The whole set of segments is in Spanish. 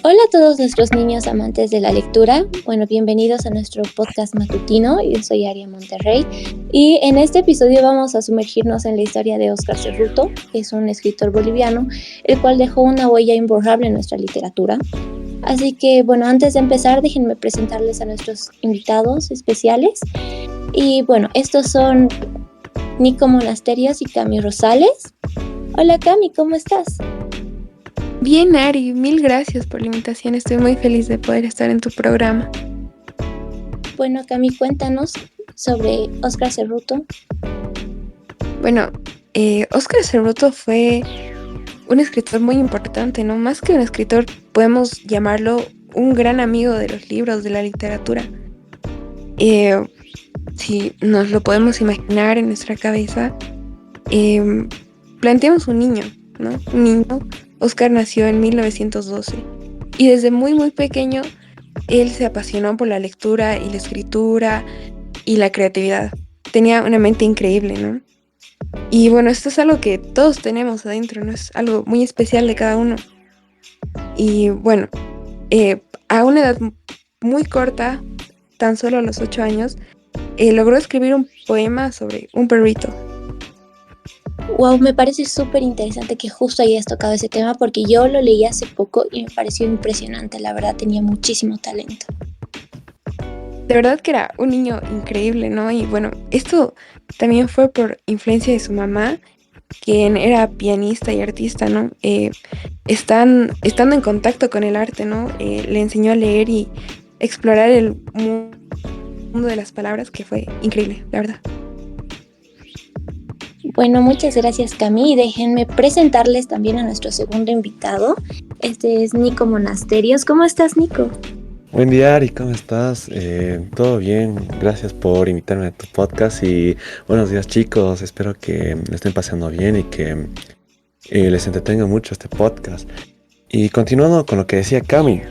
Hola a todos nuestros niños amantes de la lectura. Bueno, bienvenidos a nuestro podcast matutino. Yo soy Aria Monterrey y en este episodio vamos a sumergirnos en la historia de Óscar Cerruto, que es un escritor boliviano, el cual dejó una huella imborrable en nuestra literatura. Así que, bueno, antes de empezar, déjenme presentarles a nuestros invitados especiales. Y bueno, estos son Nico Monasterios y Cami Rosales. Hola Cami, ¿cómo estás? Bien, Ari, mil gracias por la invitación. Estoy muy feliz de poder estar en tu programa. Bueno, Cami, cuéntanos sobre Óscar Cerruto. Bueno, Óscar Cerruto fue un escritor muy importante, ¿no? Más que un escritor, podemos llamarlo un gran amigo de los libros, de la literatura. Eh, si nos lo podemos imaginar en nuestra cabeza, eh, planteamos un niño, ¿no? Un niño. Óscar nació en 1912 y desde muy, muy pequeño él se apasionó por la lectura y la escritura y la creatividad. Tenía una mente increíble, ¿no? Y bueno, esto es algo que todos tenemos adentro, ¿no? Es algo muy especial de cada uno. Y bueno, a una edad muy corta, tan solo a los 8 años, logró escribir un poema sobre un perrito. Wow, me parece súper interesante que justo hayas tocado ese tema porque yo lo leí hace poco y me pareció impresionante, la verdad tenía muchísimo talento. De verdad que era un niño increíble, ¿no? Y bueno, esto también fue por influencia de su mamá, quien era pianista y artista, ¿no? Estando en contacto con el arte, ¿no? Le enseñó a leer y explorar el mundo de las palabras, que fue increíble, la verdad. Bueno, muchas gracias Cami y déjenme presentarles también a nuestro segundo invitado. Este es Nico Monasterios. ¿Cómo estás, Nico? Buen día, Ari, ¿cómo estás? Todo bien, gracias por invitarme a tu podcast y buenos días chicos, espero que le estén pasando bien y que les entretenga mucho este podcast. Y continuando con lo que decía Cami,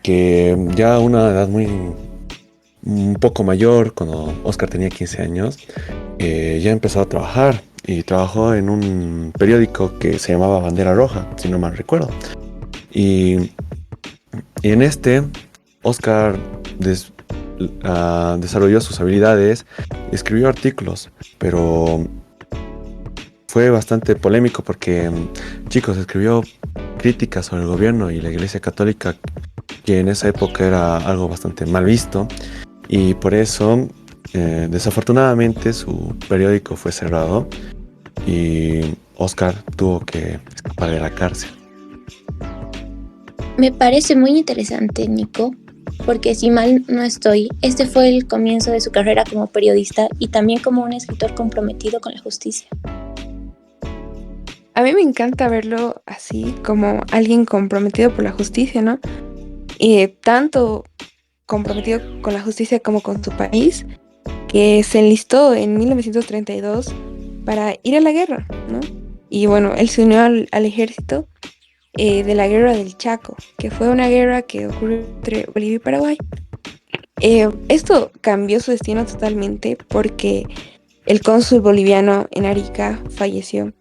que ya a una edad un poco mayor, cuando Oscar tenía 15 años, ya empezó a trabajar y trabajó en un periódico que se llamaba Bandera Roja, si no mal recuerdo. Y, y en este, Oscar desarrolló sus habilidades y escribió artículos, pero fue bastante polémico porque, chicos, escribió críticas sobre el gobierno y la Iglesia Católica, que en esa época era algo bastante mal visto, y por eso, desafortunadamente, su periódico fue cerrado y Oscar tuvo que escapar de la cárcel. Me parece muy interesante, Nico, porque si mal no estoy, este fue el comienzo de su carrera como periodista y también como un escritor comprometido con la justicia. A mí me encanta verlo así, como alguien comprometido por la justicia, ¿no? Y tanto comprometido con la justicia como con su país, que se enlistó en 1932 para ir a la guerra, ¿no? Y bueno, él se unió al ejército de la guerra del Chaco, que fue una guerra que ocurrió entre Bolivia y Paraguay. Esto cambió su destino totalmente porque el cónsul boliviano en Arica falleció.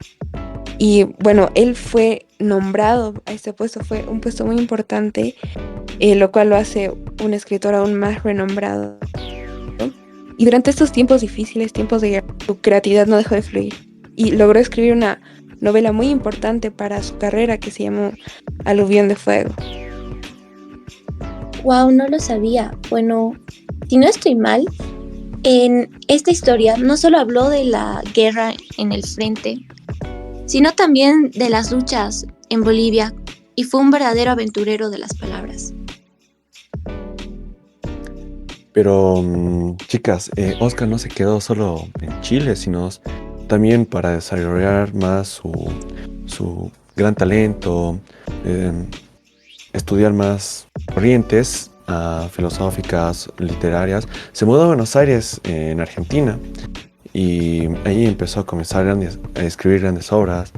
Y bueno, él fue nombrado a este puesto, fue un puesto muy importante, lo cual lo hace un escritor aún más renombrado. Y durante estos tiempos difíciles, tiempos de guerra, su creatividad no dejó de fluir y logró escribir una novela muy importante para su carrera que se llamó Aluvión de Fuego. Wow, no lo sabía. Bueno, si no estoy mal, en esta historia no solo habló de la guerra en el frente, sino también de las luchas en Bolivia y fue un verdadero aventurero de las palabras. Pero, chicas, Oscar no se quedó solo en Chile, sino también para desarrollar más su gran talento, eh, estudiar más corrientes filosóficas, literarias. Se mudó a Buenos Aires, en Argentina, y ahí empezó a comenzar a escribir grandes obras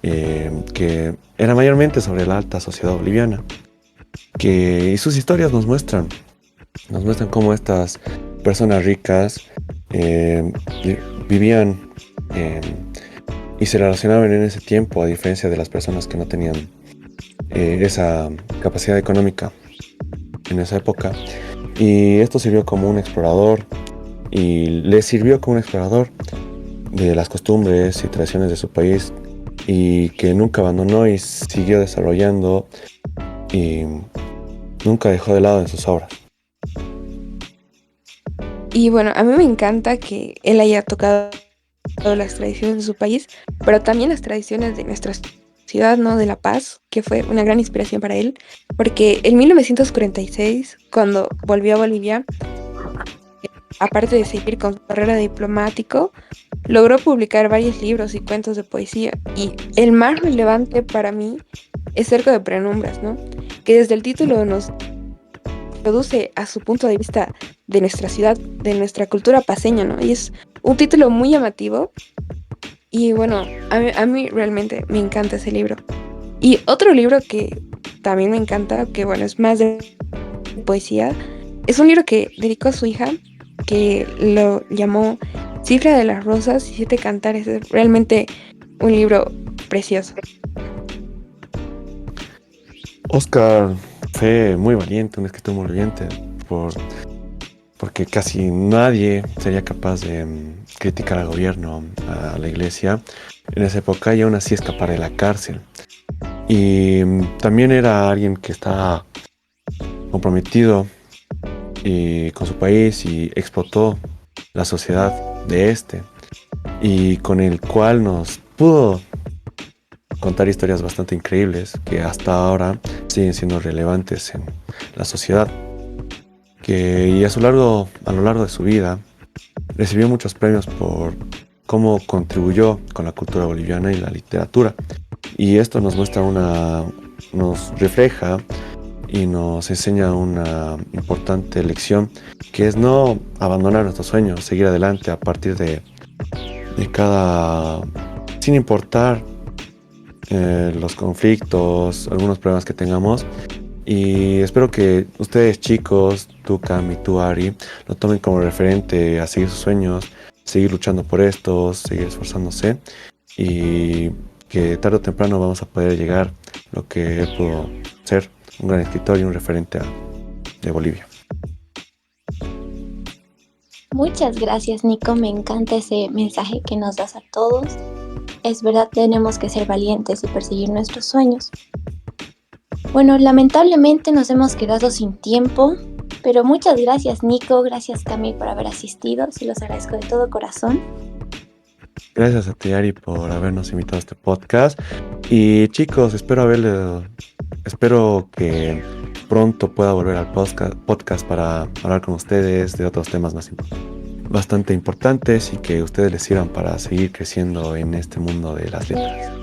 que eran mayormente sobre la alta sociedad boliviana. Y sus historias nos muestran cómo estas personas ricas eh, vivían eh, y se relacionaban en ese tiempo, a diferencia de las personas que no tenían esa capacidad económica en esa época. Y esto sirvió como un explorador, y le sirvió como un explorador de las costumbres y tradiciones de su país, y que nunca abandonó y siguió desarrollando y nunca dejó de lado en sus obras. Y bueno, a mí me encanta que él haya tocado las tradiciones de su país, pero también las tradiciones de nuestra ciudad, ¿no? De La Paz, que fue una gran inspiración para él, porque en 1946, cuando volvió a Bolivia, aparte de seguir con su carrera de diplomático, logró publicar varios libros y cuentos de poesía. Y el más relevante para mí es Cerco de Penumbras, ¿no? Que desde el título nos introduce a su punto de vista de nuestra ciudad, de nuestra cultura paceña, ¿no? Y es un título muy llamativo. Y bueno, a mí realmente me encanta ese libro. Y otro libro que también me encanta, que bueno, es más de poesía, es un libro que dedicó a su hija, que lo llamó Cifra de las Rosas y Siete Cantares. Es realmente un libro precioso. Oscar fue muy valiente, un escritor muy valiente, porque casi nadie sería capaz de criticar al gobierno, a la iglesia en esa época, y aún así escapar de la cárcel. Y también era alguien que estaba comprometido con su país, y explotó la sociedad de este, y con el cual nos pudo contar historias bastante increíbles que hasta ahora siguen siendo relevantes en la sociedad. Y a lo largo de su vida recibió muchos premios por cómo contribuyó con la cultura boliviana y la literatura. Y esto nos nos refleja y nos enseña una importante lección, que es no abandonar nuestros sueños, seguir adelante a partir de sin importar los conflictos, algunos problemas que tengamos. Y espero que ustedes, chicos, tú, Cam, y tú, Ari, lo tomen como referente a seguir sus sueños, seguir luchando por estos, seguir esforzándose, y que tarde o temprano vamos a poder llegar a lo que él pudo ser, un gran escritor y un referente de Bolivia. Muchas gracias, Nico. Me encanta ese mensaje que nos das a todos. Es verdad, tenemos que ser valientes y perseguir nuestros sueños. Bueno, lamentablemente nos hemos quedado sin tiempo, pero muchas gracias, Nico. Gracias, Cami, por haber asistido. Se los agradezco de todo corazón. Gracias a ti, Ari, por habernos invitado a este podcast. Y chicos, espero que pronto pueda volver al podcast para hablar con ustedes de otros temas bastante importantes, y que ustedes les sirvan para seguir creciendo en este mundo de las letras.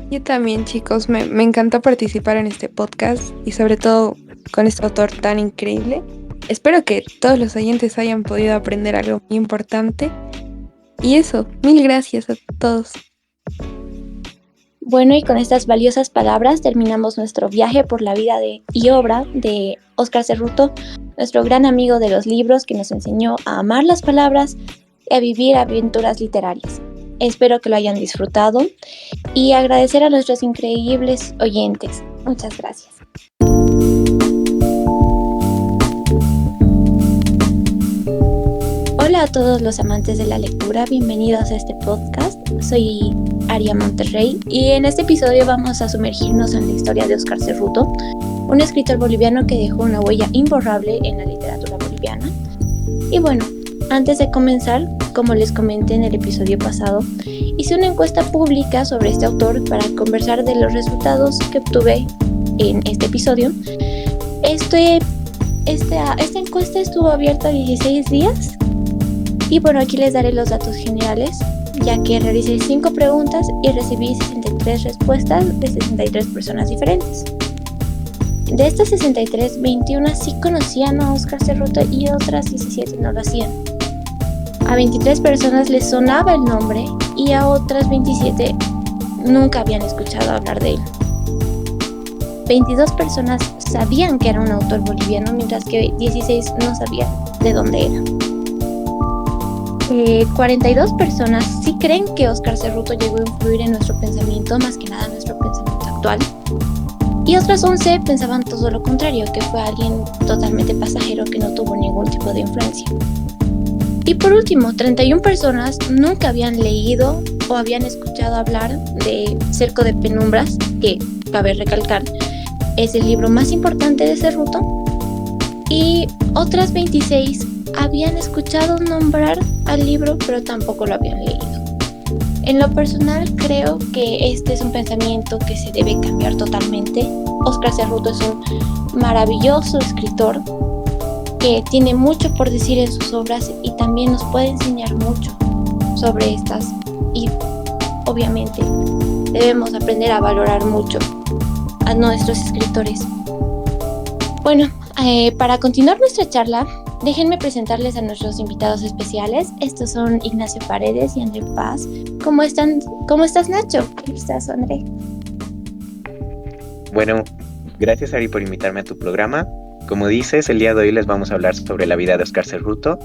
Yo también, chicos, me encantó participar en este podcast y sobre todo con este autor tan increíble. Espero que todos los oyentes hayan podido aprender algo muy importante. Y eso, mil gracias a todos. Bueno, y con estas valiosas palabras terminamos nuestro viaje por la vida y obra de Óscar Cerruto, nuestro gran amigo de los libros, que nos enseñó a amar las palabras y a vivir aventuras literarias. Espero que lo hayan disfrutado y agradecer a nuestros increíbles oyentes. Muchas gracias. Hola a todos los amantes de la lectura, bienvenidos a este podcast. Soy Aria Monterrey y en este episodio vamos a sumergirnos en la historia de Óscar Cerruto, un escritor boliviano que dejó una huella imborrable en la literatura boliviana. Y bueno, antes de comenzar, como les comenté en el episodio pasado, hice una encuesta pública sobre este autor para conversar de los resultados que obtuve en este episodio. Esta encuesta estuvo abierta 16 días y bueno, aquí les daré los datos generales, ya que realicé 5 preguntas y recibí 63 respuestas de 63 personas diferentes. De estas 63, 21 sí conocían a Óscar Cerruto y otras 17 no lo hacían. A 23 personas les sonaba el nombre y a otras 27 nunca habían escuchado hablar de él. 22 personas sabían que era un autor boliviano, mientras que 16 no sabían de dónde era. 42 personas sí creen que Óscar Cerruto llegó a influir en nuestro pensamiento, más que nada en nuestro pensamiento actual. Y otras 11 pensaban todo lo contrario, que fue alguien totalmente pasajero que no tuvo ningún tipo de influencia. Y por último, 31 personas nunca habían leído o habían escuchado hablar de Cerco de Penumbras, que, cabe recalcar, es el libro más importante de Cerruto. Y otras 26 habían escuchado nombrar al libro, pero tampoco lo habían leído. En lo personal, creo que este es un pensamiento que se debe cambiar totalmente. Óscar Cerruto es un maravilloso escritor que tiene mucho por decir en sus obras y también nos puede enseñar mucho sobre estas. Y obviamente debemos aprender a valorar mucho a nuestros escritores. Bueno, para continuar nuestra charla, déjenme presentarles a nuestros invitados especiales. Estos son Ignacio Paredes y André Paz. ¿Cómo están? ¿Cómo estás, Nacho? ¿Cómo estás, André? Bueno, gracias, Ari, por invitarme a tu programa. Como dices, el día de hoy les vamos a hablar sobre la vida de Óscar Cerruto.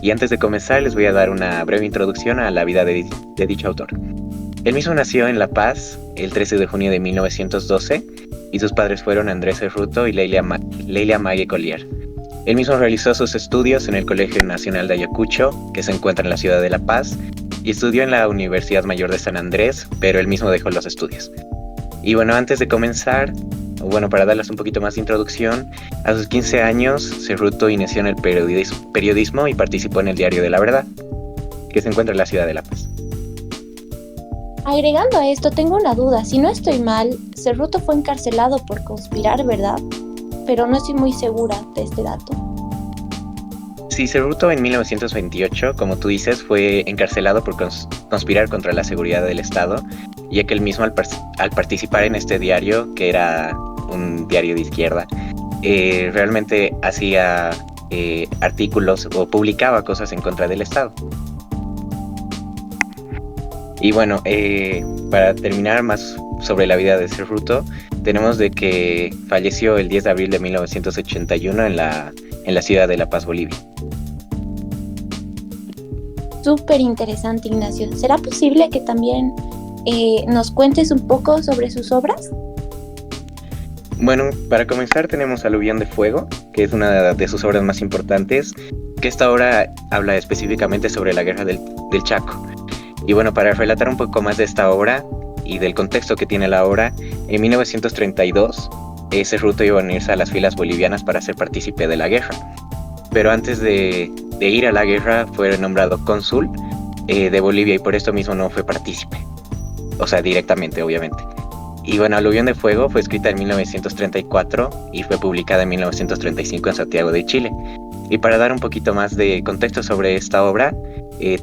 Y antes de comenzar, les voy a dar una breve introducción a la vida de dicho autor. Él mismo nació en La Paz el 13 de junio de 1912 y sus padres fueron Andrés Cerruto y Leila Mague Collier. Él mismo realizó sus estudios en el Colegio Nacional de Ayacucho, que se encuentra en la ciudad de La Paz, y estudió en la Universidad Mayor de San Andrés, pero él mismo dejó los estudios. Y bueno, antes de comenzar, para darles un poquito más de introducción, a sus 15 años, Cerruto inició en el periodismo y participó en el Diario de la Verdad, que se encuentra en la ciudad de La Paz. Agregando a esto, tengo una duda. Si no estoy mal, Cerruto fue encarcelado por conspirar, ¿verdad? Pero no estoy muy segura de este dato. Sí, Cerruto en 1928, como tú dices, fue encarcelado por conspirar contra la seguridad del Estado, ya que él mismo al participar en este diario, que era un diario de izquierda, realmente hacía artículos o publicaba cosas en contra del Estado. Y bueno, para terminar más sobre la vida de Cerruto, tenemos de que falleció el 10 de abril de 1981 en la ciudad de La Paz, Bolivia. Súper interesante, Ignacio. ¿Será posible que también nos cuentes un poco sobre sus obras? Bueno, para comenzar tenemos Aluvión de Fuego, que es una de sus obras más importantes, que esta obra habla específicamente sobre la guerra del Chaco. Y bueno, para relatar un poco más de esta obra y del contexto que tiene la obra, en 1932 Cerruto iba a unirse a las filas bolivianas para ser partícipe de la guerra. Pero antes de ir a la guerra fue nombrado cónsul de Bolivia y por esto mismo no fue partícipe. O sea, directamente, obviamente. Y bueno, Aluvión de Fuego fue escrita en 1934 y fue publicada en 1935 en Santiago de Chile. Y para dar un poquito más de contexto sobre esta obra,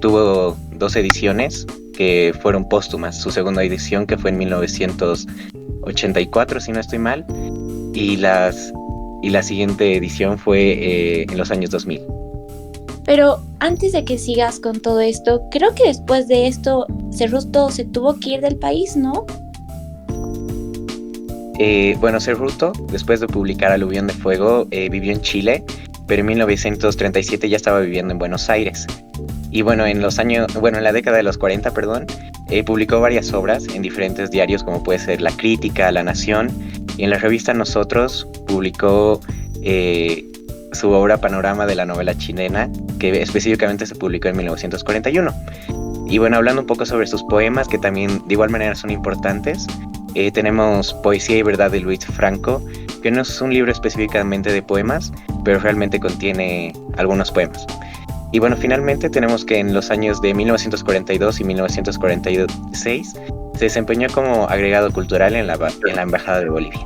tuvo 2 ediciones que fueron póstumas. Su segunda edición, que fue en 1984, si no estoy mal, y la siguiente edición fue en los años 2000. Pero antes de que sigas con todo esto, creo que después de esto Cerruto se tuvo que ir del país, ¿no? Bueno, Cerruto, después de publicar Aluvión de Fuego, vivió en Chile, pero en 1937 ya estaba viviendo en Buenos Aires. Y bueno, en la década de los 40, publicó varias obras en diferentes diarios, como puede ser La Crítica, La Nación, y en la revista Nosotros publicó su obra Panorama de la novela chilena, que específicamente se publicó en 1941. Y bueno, hablando un poco sobre sus poemas, que también de igual manera son importantes, tenemos Poesía y Verdad de Luis Franco, que no es un libro específicamente de poemas, pero realmente contiene algunos poemas. Y bueno, finalmente tenemos que en los años de 1942 y 1946 se desempeñó como agregado cultural en la Embajada de Bolivia.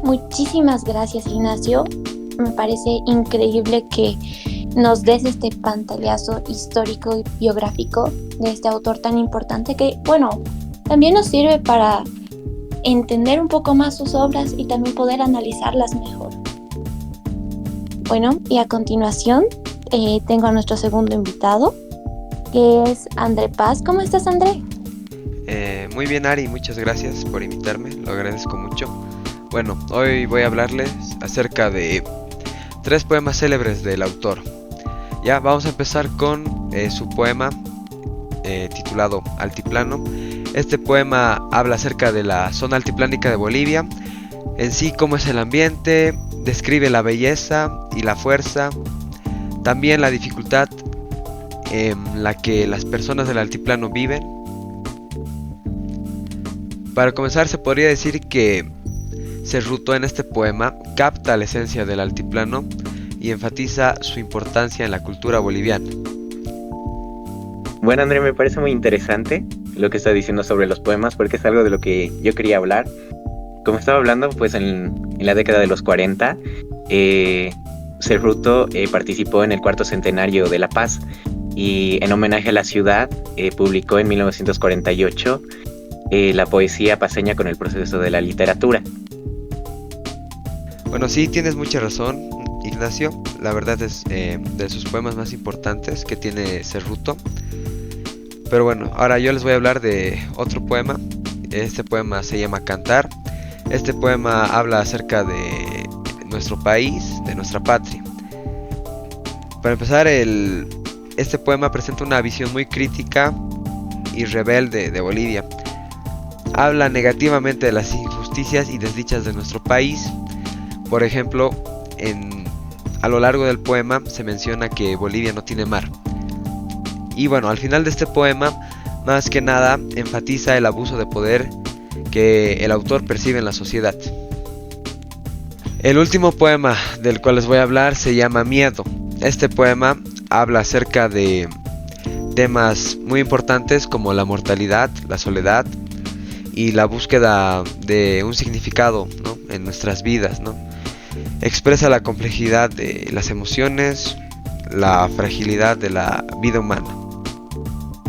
Muchísimas gracias, Ignacio. Me parece increíble que nos des este pantallazo histórico y biográfico de este autor tan importante que, bueno, también nos sirve para entender un poco más sus obras y también poder analizarlas mejor. Bueno, y a continuación tengo a nuestro segundo invitado, que es André Paz. ¿Cómo estás, André? Muy bien, Ari, muchas gracias por invitarme, lo agradezco mucho. Bueno, hoy voy a hablarles acerca de 3 poemas célebres del autor. Ya, vamos a empezar con su poema titulado Altiplano, Este poema habla acerca de la zona altiplánica de Bolivia, en sí cómo es el ambiente, describe la belleza y la fuerza, también la dificultad en la que las personas del altiplano viven. Para comenzar, se podría decir que Cerruto en este poema capta la esencia del altiplano y enfatiza su importancia en la cultura boliviana. Bueno, André, me parece muy interesante lo que está diciendo sobre los poemas, porque es algo de lo que yo quería hablar. Como estaba hablando, pues en la década de los 40, Cerruto participó en el cuarto centenario de La Paz, y en homenaje a la ciudad publicó en 1948 la poesía paceña con el proceso de la literatura. Bueno, sí, tienes mucha razón, Ignacio. La verdad es de sus poemas más importantes que tiene Cerruto. Pero bueno, ahora yo les voy a hablar de otro poema. Este poema se llama Cantar. Este poema habla acerca de nuestro país, de nuestra patria. Para empezar, este poema presenta una visión muy crítica y rebelde de Bolivia. Habla negativamente de las injusticias y desdichas de nuestro país. Por ejemplo, a lo largo del poema se menciona que Bolivia no tiene mar. Y bueno, al final de este poema, más que nada, enfatiza el abuso de poder que el autor percibe en la sociedad. El último poema del cual les voy a hablar se llama Miedo. Este poema habla acerca de temas muy importantes como la mortalidad, la soledad y la búsqueda de un significado, ¿no?, en nuestras vidas, ¿no? Expresa la complejidad de las emociones, la fragilidad de la vida humana.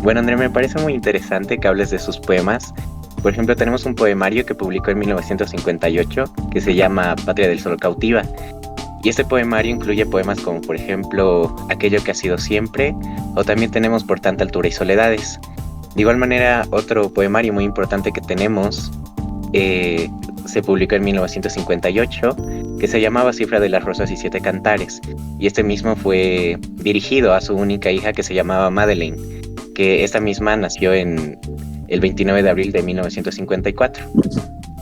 Bueno, André, me parece muy interesante que hables de sus poemas. Por ejemplo, tenemos un poemario que publicó en 1958 que se llama Patria del Sol Cautiva. Y este poemario incluye poemas como, por ejemplo, Aquello que ha sido siempre, o también tenemos Por tanta altura y soledades. De igual manera, otro poemario muy importante que tenemos se publicó en 1958, que se llamaba Cifra de las Rosas y Siete Cantares. Y este mismo fue dirigido a su única hija, que se llamaba Madeleine, que esta misma nació el 29 de abril de 1954.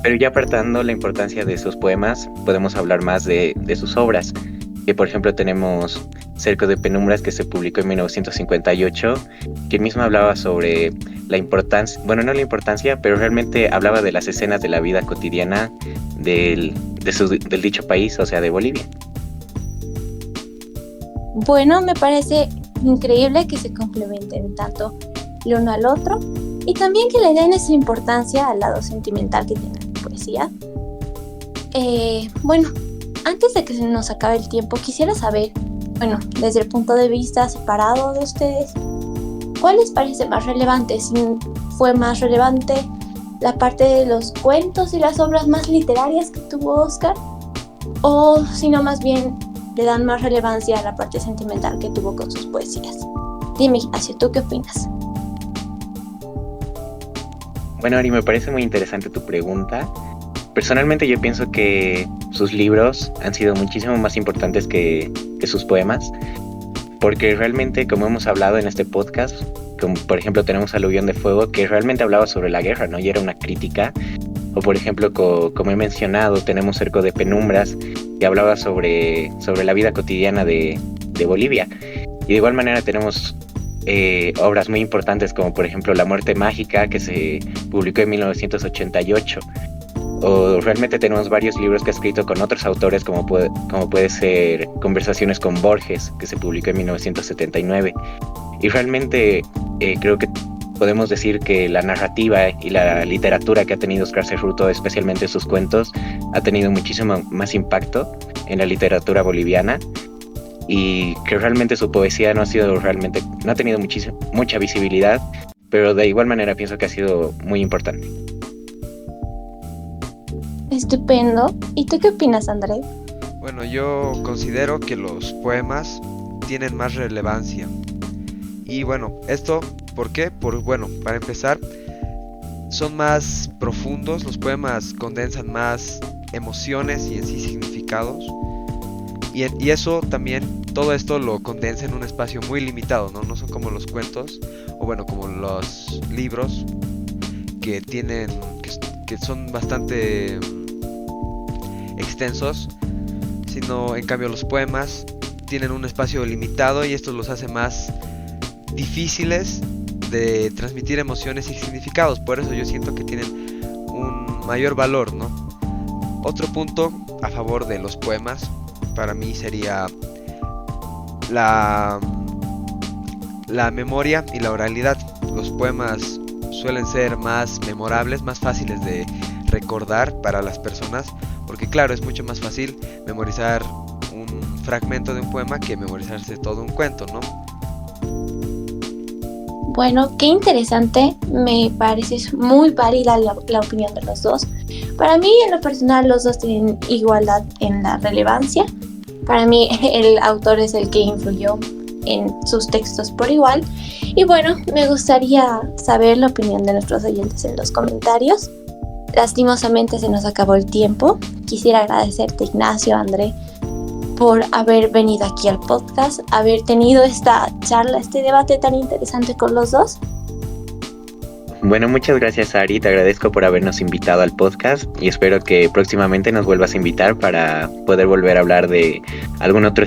Pero ya apartando la importancia de sus poemas, podemos hablar más de sus obras, que por ejemplo tenemos Cerco de Penumbras, que se publicó en 1958, que mismo hablaba sobre la importancia, bueno, no la importancia, pero realmente hablaba de las escenas de la vida cotidiana del dicho país, o sea, de Bolivia. Bueno, me parece increíble que se complementen tanto el uno al otro y también que le den esa importancia al lado sentimental que tiene la poesía. Bueno, antes de que se nos acabe el tiempo, quisiera saber, bueno, desde el punto de vista separado de ustedes, ¿cuál les parece más relevante? Si fue más relevante la parte de los cuentos y las obras más literarias que tuvo Oscar, o si no, más bien le dan más relevancia a la parte sentimental que tuvo con sus poesías. Dime, Ignacio, ¿tú qué opinas? Bueno, Ari, me parece muy interesante tu pregunta. Personalmente yo pienso que sus libros han sido muchísimo más importantes que sus poemas, porque realmente, como hemos hablado en este podcast, como por ejemplo tenemos Aluvión de Fuego, que realmente hablaba sobre la guerra, ¿no? Y era una crítica. O por ejemplo, como he mencionado, tenemos Cerco de Penumbras, que hablaba sobre la vida cotidiana de Bolivia. Y de igual manera tenemos obras muy importantes como por ejemplo La Muerte Mágica, que se publicó en 1988. O realmente tenemos varios libros que ha escrito con otros autores, como puede ser Conversaciones con Borges, que se publicó en 1979. Y realmente creo que podemos decir que la narrativa y la literatura que ha tenido Oscar Cerruto, especialmente sus cuentos, ha tenido muchísimo más impacto en la literatura boliviana, y que realmente su poesía no ha tenido mucha visibilidad, pero de igual manera pienso que ha sido muy importante. Estupendo. ¿Y tú qué opinas, André? Bueno, yo considero que los poemas tienen más relevancia. Y bueno, ¿esto por qué? Bueno, para empezar, son más profundos, los poemas condensan más emociones y en sí significados. Y eso también, todo esto lo condensa en un espacio muy limitado, ¿no? No son como los cuentos, o bueno, como los libros, que tienen, que son bastante extensos, sino en cambio los poemas tienen un espacio limitado y esto los hace más difíciles de transmitir emociones y significados. Por eso yo siento que tienen un mayor valor, ¿no? Otro punto a favor de los poemas para mí sería la memoria y la oralidad. Los poemas suelen ser más memorables, más fáciles de recordar para las personas, porque claro, es mucho más fácil memorizar un fragmento de un poema que memorizarse todo un cuento, ¿no? Bueno, qué interesante, me parece muy válida la opinión de los dos. Para mí, en lo personal, los dos tienen igualdad en la relevancia. Para mí, el autor es el que influyó en sus textos por igual. Y bueno, me gustaría saber la opinión de nuestros oyentes en los comentarios. Lastimosamente se nos acabó el tiempo. Quisiera agradecerte, Ignacio, André, por haber venido aquí al podcast, haber tenido esta charla, este debate tan interesante con los dos. Bueno, muchas gracias, Ari, te agradezco por habernos invitado al podcast y espero que próximamente nos vuelvas a invitar para poder volver a hablar de algún otro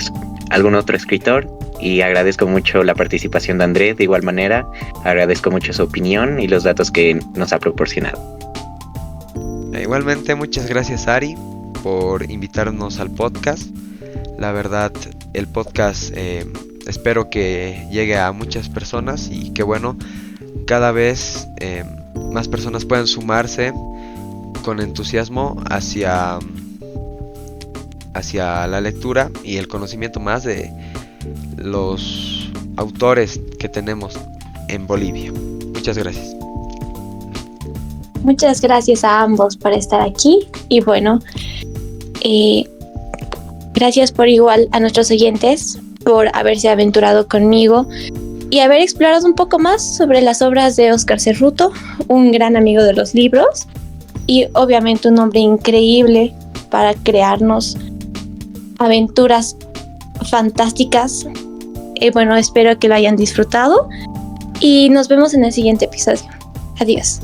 escritor, y agradezco mucho la participación de André. De igual manera, agradezco mucho su opinión y los datos que nos ha proporcionado. Igualmente, muchas gracias, Ari, por invitarnos al podcast. La verdad, el podcast espero que llegue a muchas personas y que bueno, cada vez más personas puedan sumarse con entusiasmo hacia la lectura y el conocimiento más de los autores que tenemos en Bolivia. Muchas gracias. Muchas gracias a ambos por estar aquí y bueno, gracias por igual a nuestros oyentes por haberse aventurado conmigo y haber explorado un poco más sobre las obras de Óscar Cerruto, un gran amigo de los libros y obviamente un hombre increíble para crearnos aventuras fantásticas. Bueno, espero que lo hayan disfrutado y nos vemos en el siguiente episodio. Adiós.